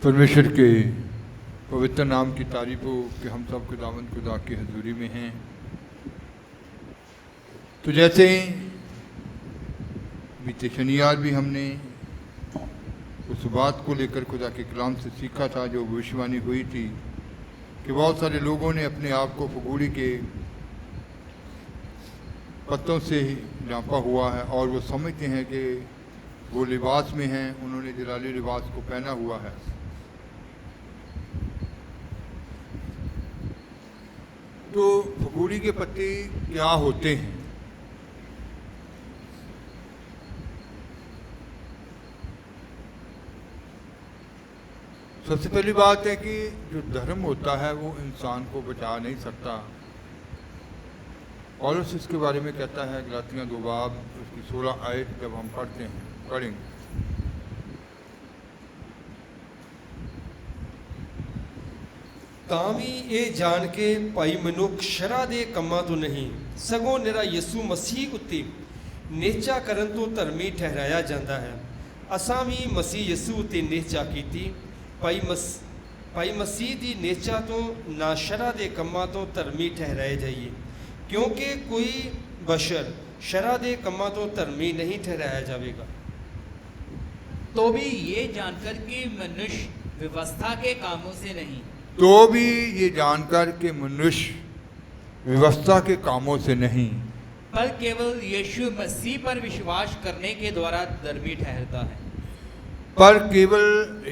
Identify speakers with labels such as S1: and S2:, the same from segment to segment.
S1: परमेश्वर के पवित्र नाम की तारीफ हो कि हम सब खुदावंद खुदा की हजूरी में हैं। तो जैसे बीते शनिवार भी हमने उस बात को लेकर खुदा के कलाम से सीखा था जो भविष्यवाणी हुई थी कि बहुत सारे लोगों ने अपने आप को फगूड़ी के पत्तों से ढांपा हुआ है और वो समझते हैं कि वो लिबास में हैं, उन्होंने जलाली लिबास को पहना हुआ है। तो फगूड़ी के पत्ते क्या होते हैं? सबसे पहली बात है कि जो धर्म होता है वो इंसान को बचा नहीं सकता। पौलुस इसके बारे में कहता है गलातियां 2 बाब उसकी 16 आयत जब हम पढ़ेंगे।
S2: ਤਾਂ ਵੀ ਇਹ ਜਾਣ ਕੇ ਭਾਈ ਮਨੁੱਖ ਸ਼ਰ੍ਹਾ ਦੇ ਕੰਮਾਂ ਤੋਂ ਨਹੀਂ ਸਗੋਂ ਨਿਰਾ ਯਿਸੂ ਮਸੀਹ ਉੱਤੇ ਨੇਚਾ ਕਰਨ ਤੋਂ ਧਰਮੀ ਠਹਿਰਾਇਆ ਜਾਂਦਾ ਹੈ। ਅਸਾਂ ਵੀ ਮਸੀਹ ਯਿਸੂ ਉੱਤੇ ਨੇਚਾ ਕੀਤੀ। ਭਾਈ ਮਸੀਹ ਦੀ ਨੇਚਾ ਤੋਂ ਨਾ ਸ਼ਰ੍ਹਾ ਦੇ ਕੰਮਾਂ ਤੋਂ ਧਰਮੀ ਠਹਿਰਾਏ ਜਾਈਏ, ਕਿਉਂਕਿ ਕੋਈ ਬਸ਼ਰ ਸ਼ਰ੍ਹਾ ਦੇ ਕੰਮਾਂ ਤੋਂ ਧਰਮੀ ਨਹੀਂ ਠਹਿਰਾਇਆ ਜਾਵੇਗਾ।
S3: तो भी ये जानकर कि मनुष्य व्यवस्था के कामों से नहीं,
S1: तो भी ये जानकर कि मनुष्य व्यवस्था के कामों से नहीं
S3: पर केवल यीशु मसीह पर विश्वास करने के द्वारा धर्मी ठहरता है।
S1: पर केवल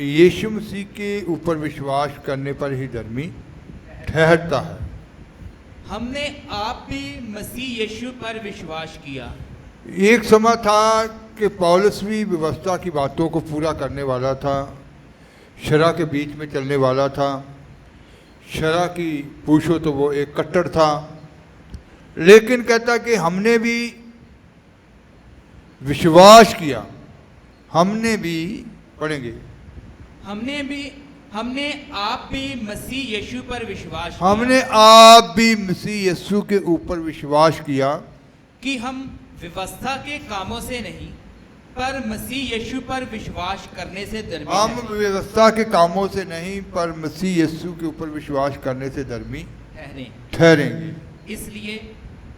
S1: यीशु मसीह के ऊपर विश्वास करने पर ही धर्मी ठहरता है।
S3: हमने आप भी मसीह यीशु पर विश्वास किया।
S1: एक समय था कि पौलुस भी व्यवस्था की बातों को पूरा करने वाला था, शरह के बीच में चलने वाला था। शरह की पूछो तो वो एक कट्टर था, लेकिन कहता कि हमने भी विश्वास किया। हमने भी पढ़ेंगे,
S3: हमने आप भी मसीह यीशु पर विश्वास किया।
S1: हमने आप भी मसीह यीशु के ऊपर विश्वास किया
S3: कि हम व्यवस्था के कामों से नहीं पर मसीह यीशु पर विश्वास करने से धर्मी
S1: हम
S3: हैं।
S1: व्यवस्था के कामों से नहीं पर मसीह यीशु के ऊपर विश्वास करने से धर्मी ठहरेंगे।
S3: इसलिए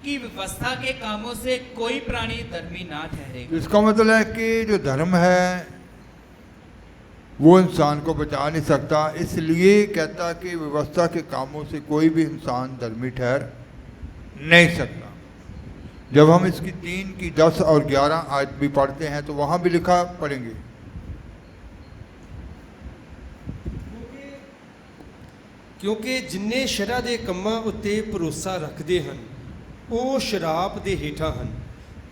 S3: कि व्यवस्था के कामों से कोई प्राणी धर्मी ना ठहरेगा।
S1: इसका मतलब है कि जो धर्म है वो इंसान को बचा नहीं सकता, इसलिए कहता कि व्यवस्था के कामों से कोई भी इंसान धर्मी ठहर नहीं सकता। जब हम इसकी 3 की 10 और 11 आयत भी पढ़ते हैं तो वहां भी लिखा, पढ़ेंगे।
S2: ਕਿਉਂਕਿ ਜਿੰਨੇ ਸ਼ਰ੍ਹਾ ਦੇ ਕੰਮਾਂ ਉੱਤੇ ਭਰੋਸਾ ਰੱਖਦੇ ਹਨ ਉਹ ਸ਼ਰਾਪ ਦੇ ਹੇਠਾਂ ਹਨ,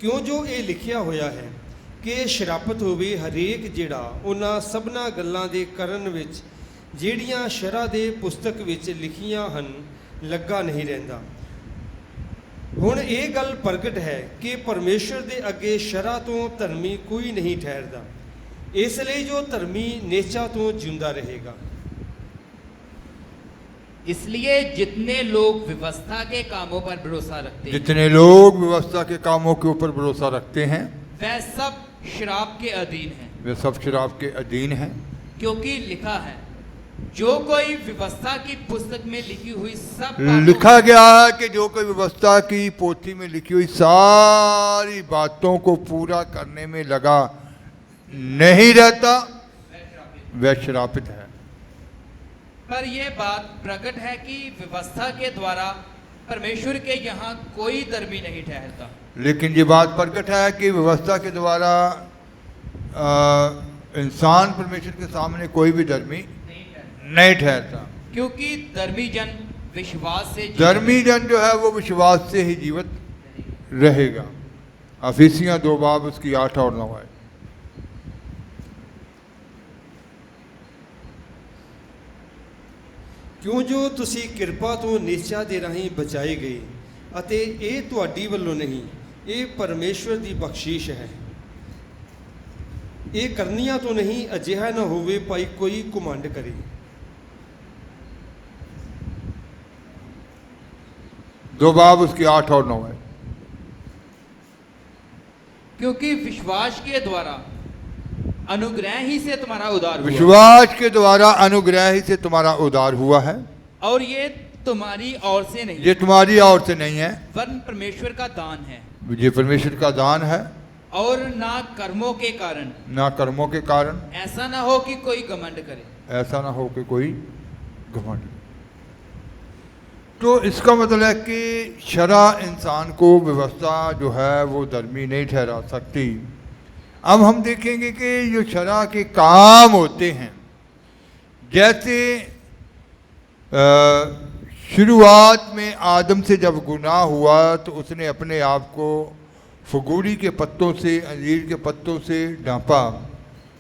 S2: ਕਿਉਂ ਜੋ ਇਹ ਲਿਖਿਆ ਹੋਇਆ ਹੈ ਕਿ ਸ਼ਰਾਪਤ ਹੋਵੇ ਹਰੇਕ ਜਿਹੜਾ ਉਹਨਾਂ ਸਭਨਾਂ ਗੱਲਾਂ ਦੇ ਕਰਨ ਵਿੱਚ ਜਿਹੜੀਆਂ ਸ਼ਰ੍ਹਾ ਦੇ ਪੁਸਤਕ ਵਿੱਚ ਲਿਖੀਆਂ ਹਨ ਲੱਗਾ ਨਹੀਂ ਰਹਿੰਦਾ। ਹੁਣ ਇਹ ਗੱਲ ਪ੍ਰਗਟ ਹੈ ਕਿ ਪਰਮੇਸ਼ਰ ਦੇ ਅੱਗੇ ਸ਼ਰ੍ਹਾ ਤੋਂ ਧਰਮੀ ਕੋਈ ਨਹੀਂ ਠਹਿਰਦਾ, ਇਸ ਲਈ ਜੋ ਧਰਮੀ ਨੇਚਾ ਤੋਂ ਜਿਉਂਦਾ ਰਹੇਗਾ।
S3: इसलिए जितने लोग व्यवस्था के कामों पर भरोसा रखते हैं,
S1: जितने लोग व्यवस्था के कामों के ऊपर भरोसा रखते हैं
S3: वह सब शराब के अधीन हैं,
S1: वे सब शराब के अधीन हैं।
S3: क्योंकि लिखा है जो कोई व्यवस्था की पुस्तक में लिखी हुई सब बातों
S1: लिखा गया है कि जो कोई व्यवस्था की पोथी में लिखी हुई सारी बातों को पूरा करने में लगा नहीं रहता वह श्रापित है।
S3: पर यह बात प्रकट है कि व्यवस्था के द्वारा परमेश्वर के यहाँ कोई धर्मी नहीं ठहरता।
S1: लेकिन ये बात प्रकट है कि व्यवस्था के द्वारा इंसान परमेश्वर के सामने कोई भी धर्मी नहीं ठहरता,
S3: क्योंकि धर्मी जन विश्वास से
S1: धर्मी जन जो है वो विश्वास से ही जीवित रहेगा। अफीसियाँ 2 बाब उसकी 8 और 9 है।
S2: ਕਿਉਂ ਜੋ ਤੁਸੀਂ ਕਿਰਪਾ ਤੋਂ ਨਿਸ਼ਚਾ ਦੇ ਰਾਹੀਂ ਬਚਾਏ ਗਏ ਅਤੇ ਇਹ ਤੁਹਾਡੀ ਵੱਲੋਂ ਨਹੀਂ, ਇਹ ਪਰਮੇਸ਼ਵਰ ਦੀ ਬਖਸ਼ਿਸ਼ ਹੈ। ਇਹ ਕਰਨੀਆਂ ਤੋਂ ਨਹੀਂ, ਅਜਿਹਾ ਨਾ ਹੋਵੇ ਭਾਈ ਕੋਈ ਘਮੰਡ ਕਰੇ।
S1: 2 बाब उसकी 8 और 9 है।
S3: क्योंकि विश्वास के द्वारा अनुग्रह ही से तुम्हारा उद्धार हुआ
S1: विश्वास के द्वारा अनुग्रह ही से तुम्हारा उद्धार हुआ है।
S3: और ये तुम्हारी ओर से नहीं
S1: ये तुम्हारी ओर से नहीं है,
S3: वरन परमेश्वर का दान है,
S1: ये परमेश्वर का दान है,
S3: और ना कर्मों के कारण,
S1: ना कर्मों के कारण,
S3: ऐसा ना हो कि कोई घमंड करे।
S1: ऐसा ना हो कि कोई घमंड। तो इसका मतलब है कि शरा इंसान को, व्यवस्था जो है वो धर्मी नहीं ठहरा सकती। अब हम देखेंगे कि जो शरा के काम होते हैं, जैसे शुरुआत में आदम से जब गुनाह हुआ तो उसने अपने आप को फगूड़ी के पत्तों से, अंजीर के पत्तों से ढांपा।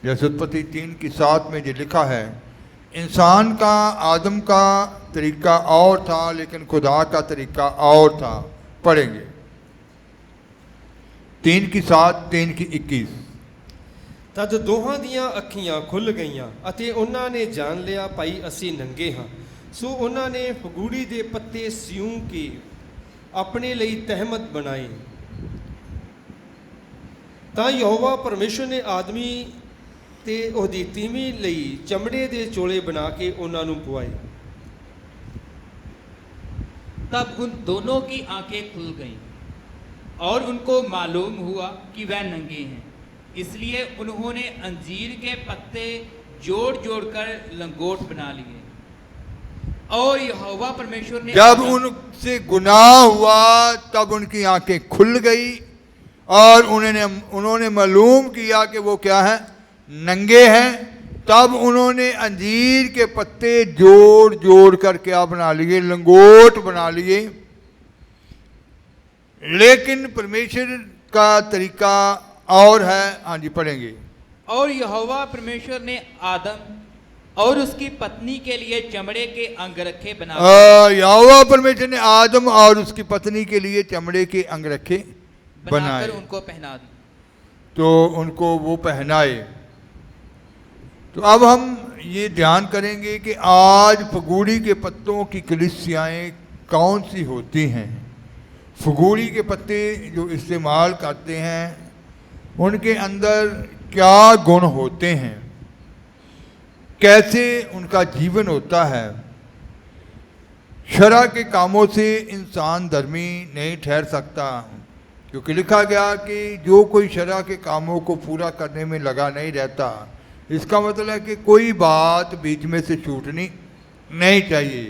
S1: जैसे उत्पत्ति 3:7 में जो लिखा है, इंसान का, आदम का तरीका और था, लेकिन खुदा का तरीका और था। पढ़ेंगे 3:7, 3:21।
S2: ਤਦ ਦੋਹਾਂ ਦੀਆਂ ਅੱਖੀਆਂ ਖੁੱਲ੍ਹ ਗਈਆਂ ਅਤੇ ਉਹਨਾਂ ਨੇ ਜਾਣ ਲਿਆ ਭਾਈ ਅਸੀਂ ਨੰਗੇ ਹਾਂ। ਸੋ ਉਹਨਾਂ ਨੇ ਫਗੂੜੀ ਦੇ ਪੱਤੇ ਸਿਉਂ ਕੇ ਆਪਣੇ ਲਈ ਤਹਿਮਤ ਬਣਾਏ। ਤਾਂ ਯਹੋਵਾ ਪਰਮੇਸ਼ਰ ਨੇ ਆਦਮੀ ਤੇ ਉਹਦੀ ਤੀਵੀਂ ਲਈ ਚਮੜੇ ਦੇ ਚੋਲੇ ਬਣਾ ਕੇ ਉਹਨਾਂ ਨੂੰ ਪਵਾਏ।
S3: तब उन दोनों की आंखें खुल गईं और उनको मालूम हुआ कि वह नंगे हैं, इसलिए उन्होंने अंजीर के पत्ते जोड़ जोड़ कर लंगोट बना लिए। और यहोवा परमेश्वर ने
S1: जब उनसे गुनाह हुआ तब उनकी आंखें खुल गई और उन्होंने मालूम किया कि वो क्या है, नंगे हैं। तब उन्होंने अंजीर के पत्ते जोड़ जोड़ कर क्या बना लिए, लंगोट बना लिए। लेकिन परमेश्वर का तरीका और है। हाँ जी, पढ़ेंगे।
S3: और यहोवा परमेश्वर ने आदम और उसकी पत्नी के लिए चमड़े के अंगरखे
S1: यहोवा परमेश्वर ने आदम और उसकी पत्नी के लिए चमड़े के अंगरखे बनाए,
S3: उनको पहना दी।
S1: तो उनको वो पहनाए। तो अब हम ये ध्यान करेंगे कि आज फगूड़ी के पत्तों की कलीसियाएं कौन सी होती हैं। फगूड़ी के पत्ते जो इस्तेमाल करते हैं उनके अंदर क्या गुण होते हैं, कैसे उनका जीवन होता है। शरा के कामों से इंसान धर्मी नहीं ठहर सकता, क्योंकि लिखा गया कि जो कोई शरा के कामों को पूरा करने में लगा नहीं रहता, इसका मतलब है कि कोई बात बीच में से छूटनी नहीं चाहिए।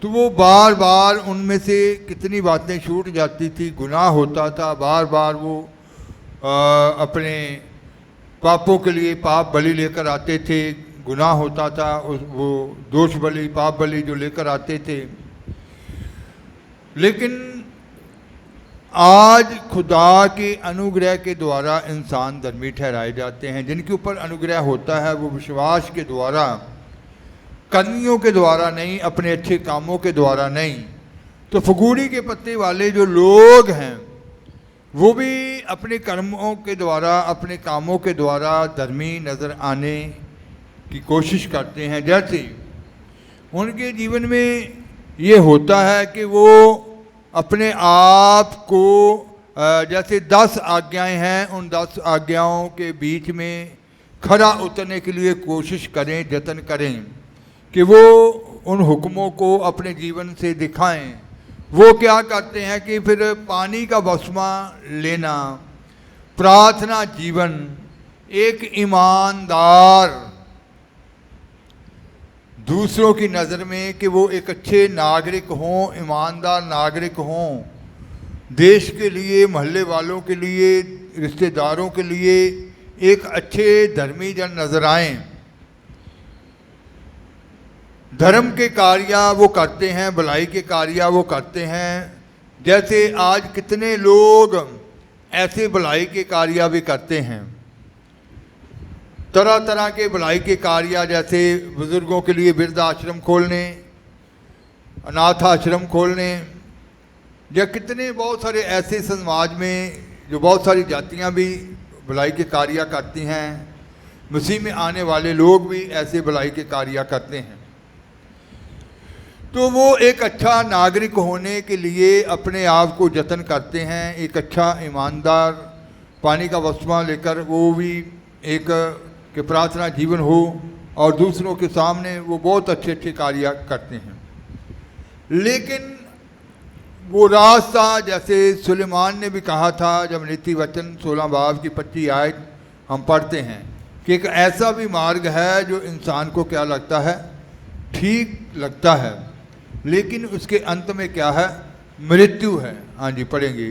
S1: तो वो बार बार उनमें से कितनी बातें छूट जाती थी, गुनाह होता था, बार बार वो अपने पापों के लिए पाप बलि लेकर आते थे, गुनाह होता था, वो दोष बलि, पाप बलि जो लेकर आते थे। लेकिन आज खुदा के अनुग्रह के द्वारा इंसान धर्मी ठहराए जाते हैं। जिनके ऊपर अनुग्रह होता है वो विश्वास के द्वारा, कर्मियों के द्वारा नहीं, अपने अच्छे कामों के द्वारा नहीं। तो फगूड़ी के पत्ते वाले जो लोग हैं वो भी अपने कर्मों के द्वारा, अपने कामों के द्वारा धर्मी नज़र आने की कोशिश करते हैं। जैसे उनके जीवन में ये होता है कि वो अपने आप को, जैसे 10 आज्ञाएं हैं, उन 10 आज्ञाओं के बीच में खरा उतरने के लिए कोशिश करें, जतन करें कि वो उन हुक्मों को अपने जीवन से दिखाएं। वो क्या करते हैं कि फिर पानी का बपतिस्मा लेना, प्रार्थना जीवन, एक ईमानदार, दूसरों की नज़र में कि वो एक अच्छे नागरिक हों, ईमानदार नागरिक हों, देश के लिए, मोहल्ले वालों के लिए, रिश्तेदारों के लिए एक अच्छे धर्मी जन नज़र आएं। धर्म के कार्य वो करते हैं, भलाई के कार्य वो करते हैं। जैसे आज कितने लोग ऐसे भलाई के कार्य भी करते हैं, तरह तरह के भलाई के कार्य, जैसे बुज़ुर्गों के लिए वृद्ध आश्रम खोलने, अनाथ आश्रम खोलने, या कितने बहुत सारे ऐसे समाज में जो बहुत सारी जातियां भी भलाई के कार्य करती हैं। मसीह में आने वाले लोग भी ऐसे भलाई के कार्य करते हैं। तो वो एक अच्छा नागरिक होने के लिए अपने आप को जतन करते हैं, एक अच्छा ईमानदार, पानी का बपतिस्मा लेकर वो भी एक के प्रार्थना जीवन हो और दूसरों के सामने वो बहुत अच्छे अच्छे कार्य करते हैं। लेकिन वो रास्ता जैसे सुलेमान ने भी कहा था, जब नीति वचन 16 बाब की 25 आयत हम पढ़ते हैं कि एक ऐसा भी मार्ग है जो इंसान को क्या लगता है, ठीक लगता है, लेकिन उसके अंत में क्या है, मृत्यु है। हाँ जी, पढ़ेंगे।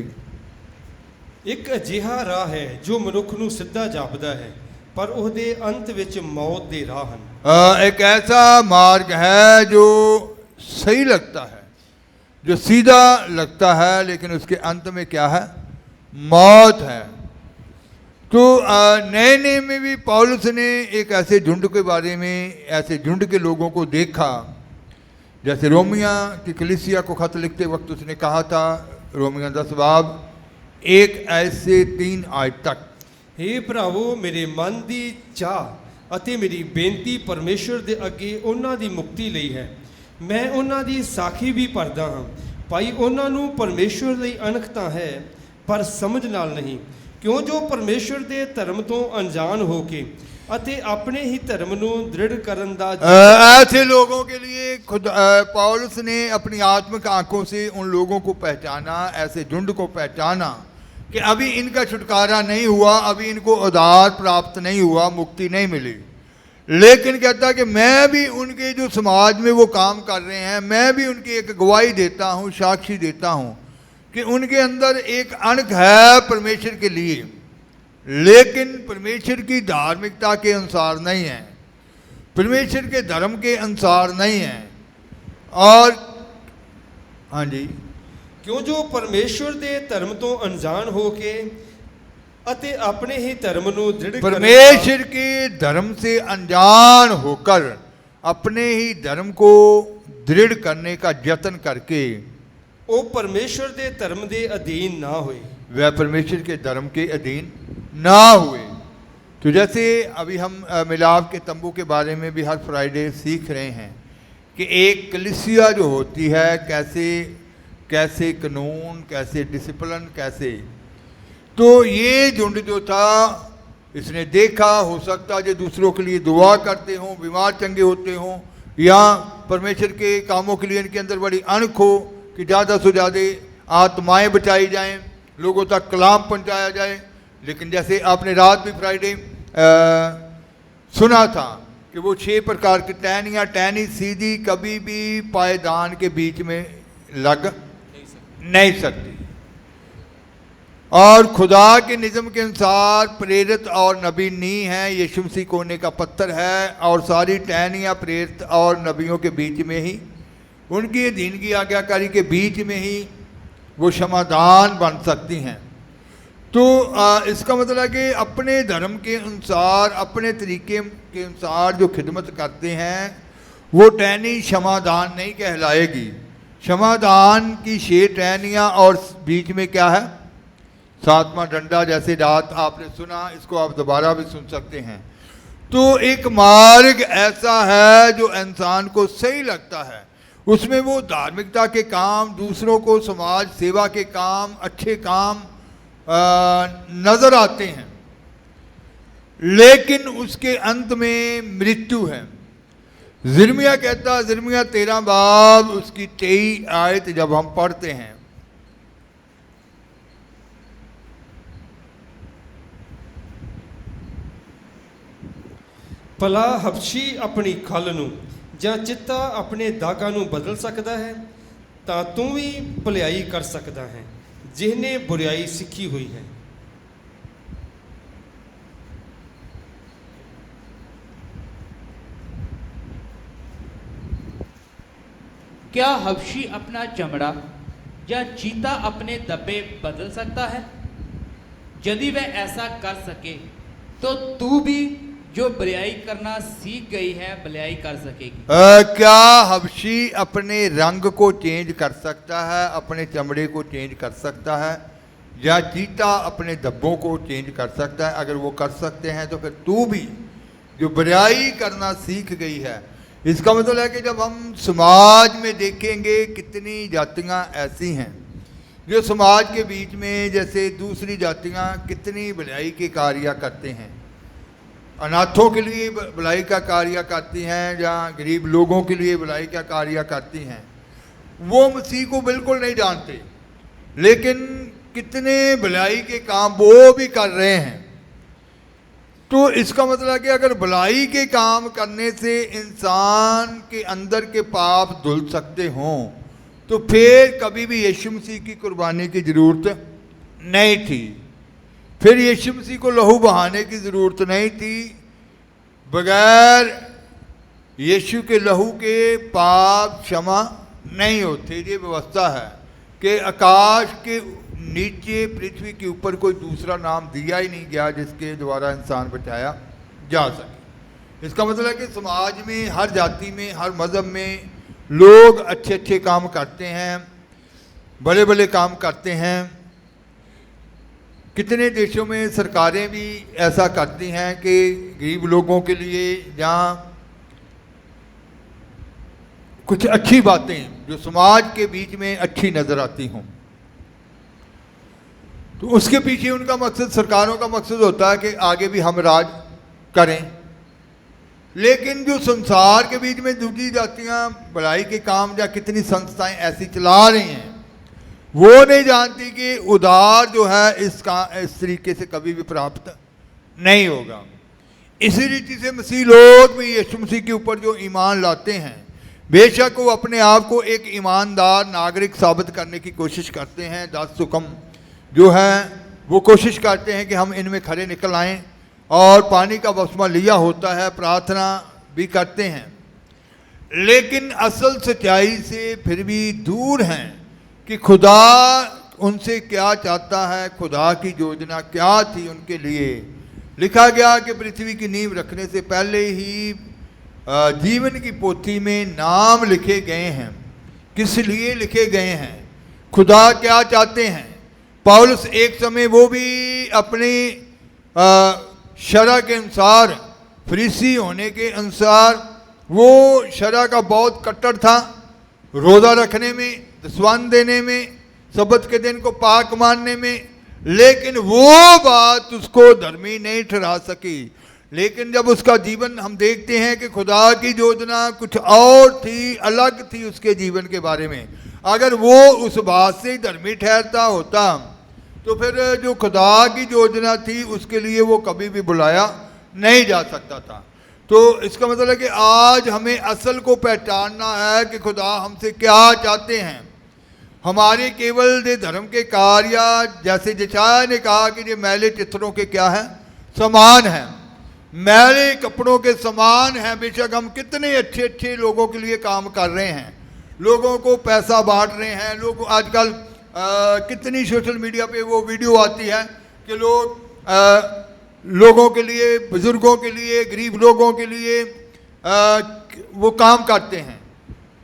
S2: ਇੱਕ ਅਜਿਹਾ ਰਾਹ ਹੈ ਜੋ ਮਨੁੱਖ ਨੂੰ ਸਿੱਧਾ ਜਾਪਦਾ ਹੈ, ਪਰ ਉਹਦੇ ਅੰਤ ਵਿੱਚ ਮੌਤ ਦੇ ਰਾਹ ਹਨ।
S1: एक ऐसा मार्ग है जो सही लगता है, जो सीधा लगता है, लेकिन उसके अंत में क्या है, मौत है। तो नए नियम में भी पौलुस ने एक ऐसे झुंड के बारे में, ऐसे झुंड के लोगों को देखा, जैसे रोमिया की कलीसिया को खत लिखते वक्त उसने कहा था, रोमिया 10 बाब 1 ऐसे 3 आयत तक,
S2: हे ਭਰਾਵੋ, ਮੇਰੇ ਮਨ ਦੀ ਚਾਹ ਅਤੇ ਮੇਰੀ ਬੇਨਤੀ ਪਰਮੇਸ਼ਰ ਦੇ ਅੱਗੇ ਉਹਨਾਂ ਦੀ ਮੁਕਤੀ ਲਈ ਹੈ। ਮੈਂ ਉਹਨਾਂ ਦੀ ਸਾਖੀ ਵੀ ਭਰਦਾ ਹਾਂ। ਭਾਈ, ਉਹਨਾਂ ਨੂੰ ਪਰਮੇਸ਼ਰ ਲਈ ਅਣਖ ਤਾਂ ਹੈ, ਪਰ ਸਮਝ ਨਾਲ ਨਹੀਂ, ਕਿਉਂ ਜੋ ਪਰਮੇਸ਼ਰ ਦੇ ਧਰਮ ਤੋਂ ਅਣਜਾਣ ਹੋ ਕੇ ਅਤੇ ਆਪਣੇ ਹੀ ਧਰਮ ਨੂੰ ਦ੍ਰਿੜ ਕਰਨ ਦਾ
S1: ऐसे लोगों के लिए खुद पौलुस ने अपनी आत्मिक आंखों से उन लोगों को पहचाना, ऐसे झुंड को पहचाना कि अभी इनका छुटकारा नहीं हुआ, अभी इनको उद्धार प्राप्त नहीं हुआ, मुक्ति नहीं मिली, लेकिन कहता कि मैं भी उनके जो समाज में वो काम कर रहे हैं, मैं भी उनकी एक गवाही देता हूँ, साक्षी देता हूँ कि उनके अंदर एक अणख है परमेश्वर के लिए, लेकिन परमेश्वर की धार्मिकता के अनुसार नहीं है, परमेश्वर के धर्म के अनुसार नहीं है। और हाँ जी,
S2: ਕਿਉਂ ਜੋ ਪਰਮੇਸ਼ਰ ਦੇ ਧਰਮ ਤੋਂ ਅਣਜਾਣ ਹੋ ਕੇ ਅਤੇ ਆਪਣੇ ਹੀ ਧਰਮ ਨੂੰ ਦ੍ਰਿੜ ਕਰਨ
S1: परमेश्वर के धर्म से अनजान होकर अपने ही धर्म को दृढ़ करने का यत्न करके
S2: ਉਹ ਪਰਮੇਸ਼ਰ ਦੇ ਧਰਮ ਦੇ ਅਧੀਨ ਨਾ ਹੋਏ।
S1: वह परमेश्वर के धर्म के अधीन ना हुए। तो जैसे अभी हम मिलाप के तंबू के बारे में भी हर फ्राइडे सीख रहे हैं कि एक कलीसिया जो होती है, कैसे कैसे कानून, कैसे डिसिप्लिन, कैसे, तो ये झुंड जो था, इसने देखा, हो सकता है जो दूसरों के लिए दुआ करते हों, बीमार चंगे होते हों, या परमेश्वर के कामों के लिए इनके अंदर बड़ी अणख हो कि ज़्यादा से ज़्यादा आत्माएं बचाई जाएं, लोगों तक कलाम पहुंचाया जाए। लेकिन जैसे आपने रात भी फ्राइडे सुना था कि वो 6 प्रकार की टहनियाँ, टहनी सीधी कभी भी पायदान के बीच में लग नहीं सकती, और खुदा के निज़म के अनुसार प्रेरित और नबी नी है, यीशु मसीह कोने का पत्थर है, और सारी टहनियाँ प्रेरित और नबियों के बीच में ही, उनकी अधीनगी आज्ञाकारी के बीच में ही वो क्षमादान बन सकती हैं। तो इसका मतलब है कि अपने धर्म के अनुसार, अपने तरीके के अनुसार जो खिदमत करते हैं, वो टहनी क्षमादान नहीं कहलाएगी। क्षमादान की 6 टहनियाँ और बीच में क्या है, 7वां डंडा, जैसे रात आपने सुना, इसको आप दोबारा भी सुन सकते हैं। तो एक मार्ग ऐसा है जो इंसान को सही लगता है, उसमें वो धार्मिकता के काम, दूसरों को समाज सेवा के काम, अच्छे काम नजर आते हैं, लेकिन उसके अंत में मृत्यु है। जिर्मिया कहता, जिर्मिया 13 बाब उसकी 23 आयत जब हम पढ़ते हैं,
S2: ਭਲਾ ਹਬਸ਼ੀ ਆਪਣੀ ਖਲ ਨੂੰ ਜਾਂ ਚਿੱਤਾ ਆਪਣੇ ਦਾਗਾਂ ਨੂੰ ਬਦਲ ਸਕਦਾ ਹੈ, ਤਾਂ ਤੂੰ ਵੀ ਭਲਾਈ ਕਰ ਸਕਦਾ ਹੈ ਜਿਹਨੇ ਬੁਰਾਈ ਸਿੱਖੀ ਹੋਈ ਹੈ।
S3: क्या हबशी अपना चमड़ा या चीता अपने दब्बे बदल सकता है? यदि वह ऐसा कर सके तो तू भी जो बुराई करना सीख गई है भलाई कर सकेगी।
S1: क्या हबशी अपने रंग को चेंज कर सकता है, अपने चमड़े को चेंज कर सकता है, या चीता अपने धब्बों को चेंज कर सकता है? अगर वो कर सकते हैं तो फिर तू भी जो बुराई करना सीख गई है। इसका मतलब है कि जब हम समाज में देखेंगे कितनी जातियाँ ऐसी हैं जो समाज के बीच में, जैसे दूसरी जातियाँ कितनी बुराई के कार्य करते हैं, अनाथों के लिए भलाई का कार्य करती हैं या गरीब लोगों के लिए भलाई का कार्य करती हैं, वो मसीह को बिल्कुल नहीं जानते, लेकिन कितने भलाई के काम वो भी कर रहे हैं। तो इसका मतलब कि अगर भलाई के काम करने से इंसान के अंदर के पाप धुल सकते हों, तो फिर कभी भी यीशु मसीह की कुर्बानी की ज़रूरत नहीं थी, फिर यीशु मसीह को लहू बहाने की ज़रूरत नहीं थी। बगैर यीशु के लहू के पाप क्षमा नहीं होते। ये व्यवस्था है कि आकाश के नीचे पृथ्वी के ऊपर कोई दूसरा नाम दिया ही नहीं गया जिसके द्वारा इंसान बचाया जा सके। इसका मतलब है कि समाज में, हर जाति में, हर मज़हब में लोग अच्छे अच्छे काम करते हैं, बड़े बड़े काम करते हैं। कितने देशों में सरकारें भी ऐसा करती हैं कि गरीब लोगों के लिए जहाँ कुछ अच्छी बातें जो समाज के बीच में अच्छी नज़र आती हों, तो उसके पीछे उनका मकसद, सरकारों का मकसद होता है कि आगे भी हम राज करें। लेकिन जो संसार के बीच में दूसरी जातियाँ भलाई के काम या कितनी संस्थाएं ऐसी चला रही हैं, वो नहीं जानती कि उधार जो है इस तरीके से कभी भी प्राप्त नहीं होगा। इसी रीति से मसीह लोग भी यीशु मसीह के ऊपर जो ईमान लाते हैं, बेशक वो अपने आप को एक ईमानदार नागरिक साबित करने की कोशिश करते हैं। 10 हुक्म जो है वो कोशिश करते हैं कि हम इनमें खरे निकल आएँ, और पानी का बपतिस्मा लिया होता है, प्रार्थना भी करते हैं, लेकिन असल सच्चाई से फिर भी दूर हैं कि खुदा उनसे क्या चाहता है, खुदा की योजना क्या थी उनके लिए। लिखा गया कि पृथ्वी की नींव रखने से पहले ही जीवन की पोथी में नाम लिखे गए हैं। किस लिए लिखे गए हैं, खुदा क्या चाहते हैं। पौलुस एक समय वो भी अपनी शरअ के अनुसार, फरीसी होने के अनुसार, वो शरअ का बहुत कट्टर था, रोज़ा रखने में, दसवान देने में, सब्बत के दिन को पाक मानने में, लेकिन वो बात उसको धर्मी नहीं ठहरा सकी। लेकिन जब उसका जीवन हम देखते हैं कि खुदा की योजना कुछ और थी, अलग थी उसके जीवन के बारे में, अगर वो उस बात से धर्मी ठहरता होता तो फिर जो खुदा की योजना थी उसके लिए वो कभी भी बुलाया नहीं जा सकता था। तो इसका मतलब है कि आज हमें असल को पहचानना है कि खुदा हमसे क्या चाहते हैं। हमारे केवल ये धर्म के कार्य, जैसे जचाया ने कहा कि ये मैले चित्रों के क्या हैं, समान हैं, मैले कपड़ों के समान हैं। बेशक हम कितने अच्छे अच्छे लोगों के लिए काम कर रहे हैं, लोगों को पैसा बांट रहे हैं। लोग आजकल कितनी सोशल मीडिया पे वो वीडियो आती है कि लोगों के लिए, बुजुर्गों के लिए, गरीब लोगों के लिए वो काम करते हैं,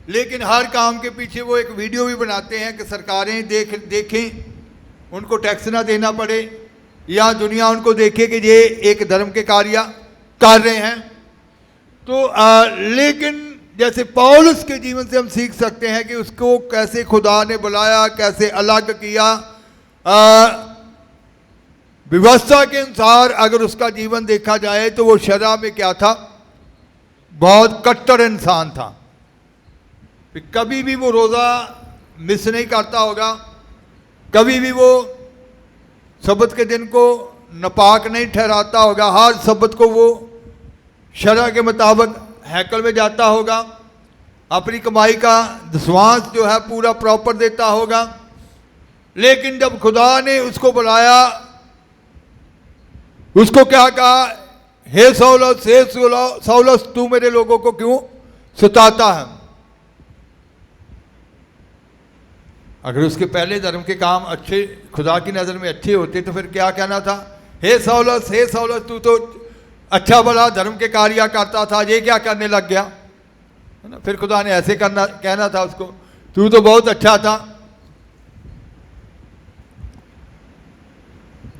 S1: लेकिन हर काम के पीछे वो एक वीडियो भी बनाते हैं कि सरकारें देखें, उनको टैक्स ना देना पड़े, या दुनिया उनको देखे कि ये एक धर्म के कार्य कर रहे हैं। तो लेकिन जैसे पौलुस के जीवन से हम सीख सकते हैं कि उसको कैसे खुदा ने बुलाया, कैसे अलग किया। व्यवस्था के अनुसार अगर उसका जीवन देखा जाए तो वो शरअ में क्या था, बहुत कट्टर इंसान था। कभी भी वो रोज़ा मिस नहीं करता होगा, कभी भी वो सब्बत के दिन को नापाक नहीं ठहराता होगा, हर सब्बत को वो शरअ के मुताबिक हैकल में जाता होगा, अपनी कमाई का दसवांश जो है पूरा प्रॉपर देता होगा। लेकिन जब खुदा ने उसको बुलाया, उसको क्या कहा, हे सौलस, हे सौलस, तू मेरे लोगों को क्यों सताता है। अगर उसके पहले धर्म के काम अच्छे, खुदा की नज़र में अच्छे होते, तो फिर क्या कहना था, हे सौलस, हे सौलस, तू तो अच्छा भला धर्म के कार्य करता था, ये क्या करने लग गया, है ना। फिर खुदा ने ऐसे कहना था उसको, तू तो बहुत अच्छा था।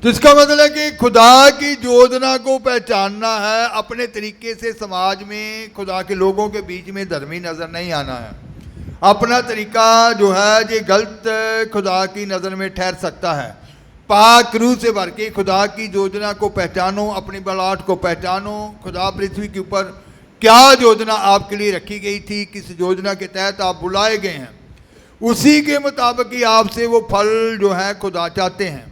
S1: तो इसका मतलब है कि खुदा की योजना को पहचानना है, अपने तरीके से समाज में खुदा के लोगों के बीच में धर्मी नज़र नहीं आना है। अपना तरीका जो है ये गलत खुदा की नज़र में ठहर सकता है। पाक रूह से भर के खुदा की योजना को पहचानो, अपनी बलाट को पहचानो। खुदा पृथ्वी के ऊपर क्या योजना आपके लिए रखी गई थी, किस योजना के तहत आप बुलाए गए हैं, उसी के मुताबिक ही आपसे वो फल जो है खुदा चाहते हैं।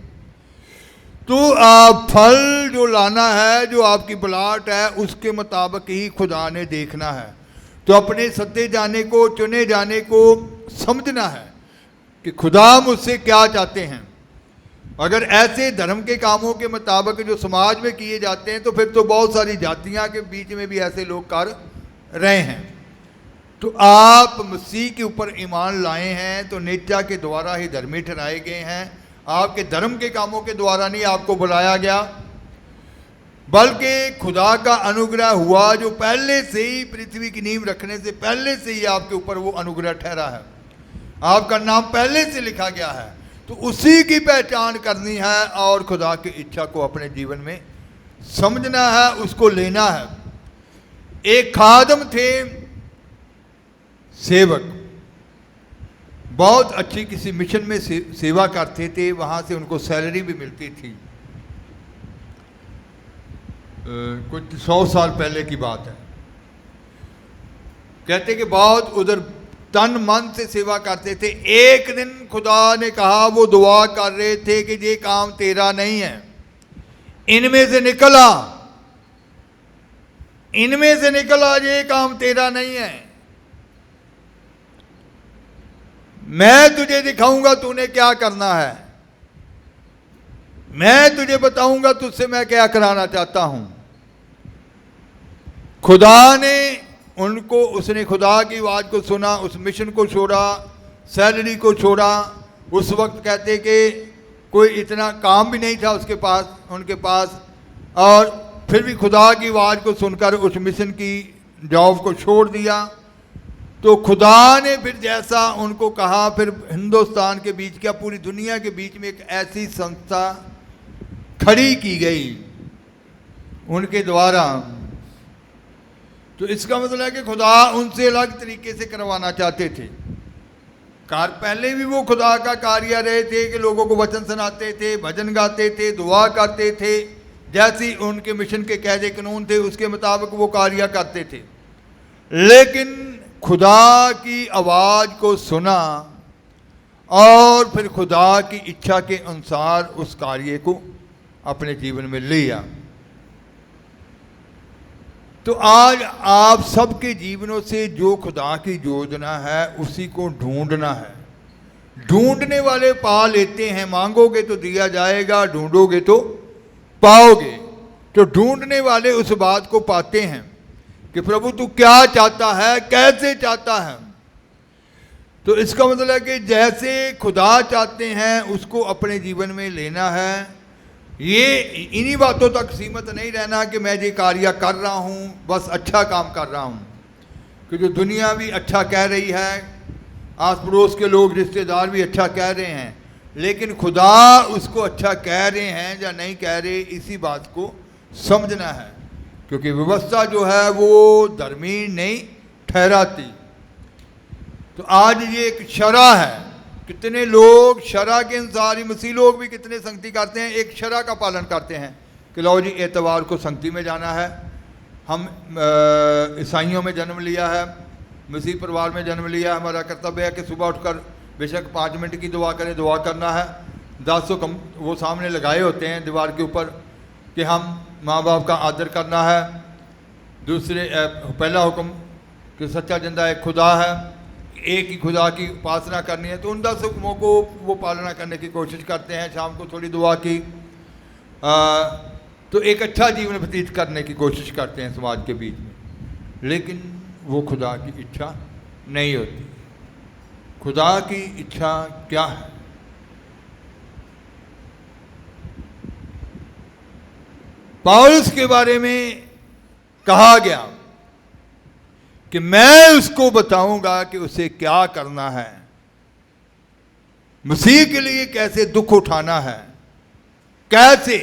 S1: तो आप फल जो लाना है, जो आपकी बलाट है, उसके मुताबिक ही खुदा ने देखना है। तो अपने सत्य जाने को, चुने जाने को समझना है कि खुदा मुझसे क्या चाहते हैं। अगर ऐसे धर्म के कामों के मुताबिक जो समाज में किए जाते हैं, तो फिर तो बहुत सारी जातियां के बीच में भी ऐसे लोग कर रहे हैं। तो आप मसीह के ऊपर ईमान लाए हैं तो नित्या के द्वारा ही धर्मी ठहराए गए हैं। आपके धर्म के कामों के द्वारा नहीं आपको बुलाया गया, बल्कि खुदा का अनुग्रह हुआ, जो पहले से ही पृथ्वी की नींव रखने से पहले से ही आपके ऊपर वो अनुग्रह ठहरा है। आपका नाम पहले से लिखा गया है। तो उसी की पहचान करनी है और खुदा की इच्छा को अपने जीवन में समझना है, उसको लेना है। एक खादम थे, सेवक, बहुत अच्छी किसी मिशन में सेवा करते थे, वहाँ से उनको सैलरी भी मिलती थी। कुछ 100 साल पहले की बात है। कहते कि बहुत उधर तन मन से सेवा करते थे। एक दिन खुदा ने कहा, वो दुआ कर रहे थे कि ये काम तेरा नहीं है, इनमें से निकल आ, इनमें से निकल आ, ये काम तेरा नहीं है, मैं तुझे दिखाऊंगा तूने क्या करना है, मैं तुझे बताऊंगा तुझसे मैं क्या कराना चाहता हूं। खुदा ने उनको, उसने खुदा की आवाज को सुना, उस मिशन को छोड़ा, सैलरी को छोड़ा। उस वक्त कहते कि कोई इतना काम भी नहीं था उसके पास, उनके पास, और फिर भी खुदा की आवाज को सुनकर उस मिशन की जॉब को छोड़ दिया। तो खुदा ने फिर जैसा उनको कहा, फिर हिंदुस्तान के बीच, क्या पूरी दुनिया के बीच में एक ऐसी संस्था खड़ी की गई उनके द्वारा। तो इसका मतलब है कि खुदा उनसे अलग तरीके से करवाना चाहते थे। पहले भी वो खुदा का कार्य रहे थे कि लोगों को वचन सुनाते थे, भजन गाते थे, दुआ करते थे, जैसी उनके मिशन के कायदे कानून थे उसके मुताबिक वो कार्य करते थे। लेकिन खुदा की आवाज़ को सुना और फिर खुदा की इच्छा के अनुसार उस कार्य को अपने जीवन में लिया। तो आज आप सबके जीवनों से जो खुदा की योजना है उसी को ढूंढना है। ढूंढने वाले पा लेते हैं, मांगोगे तो दिया जाएगा, ढूंढोगे तो पाओगे। तो ढूंढने वाले उस बात को पाते हैं कि प्रभु तू क्या चाहता है, कैसे चाहता है। तो इसका मतलब है कि जैसे खुदा चाहते हैं उसको अपने जीवन में लेना है। ये इन्हीं बातों तक सीमित नहीं रहना कि मैं ये कार्य कर रहा हूँ, बस अच्छा काम कर रहा हूँ, कि जो दुनिया भी अच्छा कह रही है, आस पड़ोस के लोग, रिश्तेदार भी अच्छा कह रहे हैं, लेकिन खुदा उसको अच्छा कह रहे हैं या नहीं कह रहे, इसी बात को समझना है। क्योंकि व्यवस्था जो है वो धर्मी नहीं ठहराती। तो आज ये एक शरा है। कितने लोग शरा के अनुसार ही, मसीह लोग भी कितने संगति करते हैं, एक शरा का पालन करते हैं कि लो जी एतवार को संगति में जाना है। हम ईसाइयों में जन्म लिया है, मसीह परिवार में जन्म लिया है, हमारा कर्तव्य है कि सुबह उठकर बेशक 5 मिनट की दुआ करें, दुआ करना है। 10 हुक्म वो सामने लगाए होते हैं दीवार के ऊपर कि हम माँ बाप का आदर करना है। दूसरे पहला हुक्म कि सच्चा जिंदा एक खुदा है, एक ही खुदा की उपासना करनी है। तो उन 10 हुक्मों को वो पालना करने की कोशिश करते हैं। शाम को थोड़ी दुआ की, तो एक अच्छा जीवन व्यतीत करने की कोशिश करते हैं समाज के बीच में। लेकिन वो खुदा की इच्छा नहीं होती। खुदा की इच्छा क्या है? पौलुस के बारे में कहा गया कि मैं उसको बताऊंगा कि उसे क्या करना है, मसीह के लिए कैसे दुख उठाना है, कैसे।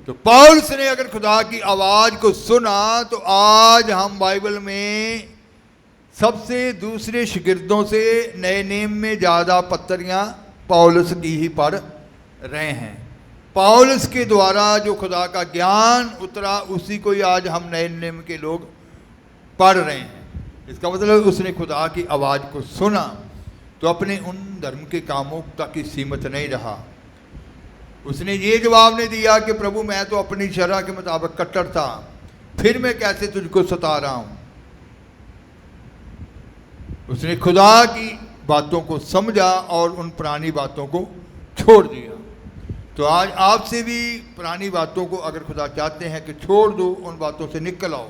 S1: तो पौलुस ने अगर खुदा की आवाज को सुना, तो आज हम बाइबल में सबसे दूसरे शिगिर्दों से नए नेम में ज़्यादा पत्रियां पौलुस की ही पढ़ रहे हैं। पौलुस के द्वारा जो खुदा का ज्ञान उतरा उसी को ही आज हम नए नियम के लोग पढ़ रहे हैं। इसका मतलब उसने खुदा की आवाज़ को सुना तो अपने उन धर्म के कामों तक ही सीमित नहीं रहा। उसने ये जवाब नहीं दिया कि प्रभु मैं तो अपनी शरह के मुताबिक कट्टर था, फिर मैं कैसे तुझको सता रहा हूँ। उसने खुदा की बातों को समझा और उन पुरानी बातों को छोड़ दिया। तो आज आपसे भी पुरानी बातों को अगर खुदा चाहते हैं कि छोड़ दो, उन बातों से निकल आओ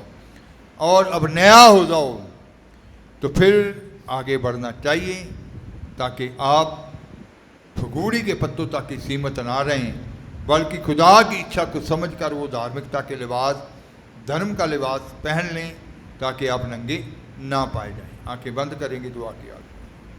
S1: और अब नया हो जाओ, तो फिर आगे बढ़ना चाहिए ताकि आप फगूड़ी के पत्तों तक ही सीमित ना रहें, बल्कि खुदा की इच्छा को समझकर वो धार्मिकता के लिबास, धर्म का लिबास पहन लें ताकि आप नंगे ना पाए जाएं। आंखें बंद करेंगे दुआ की याद।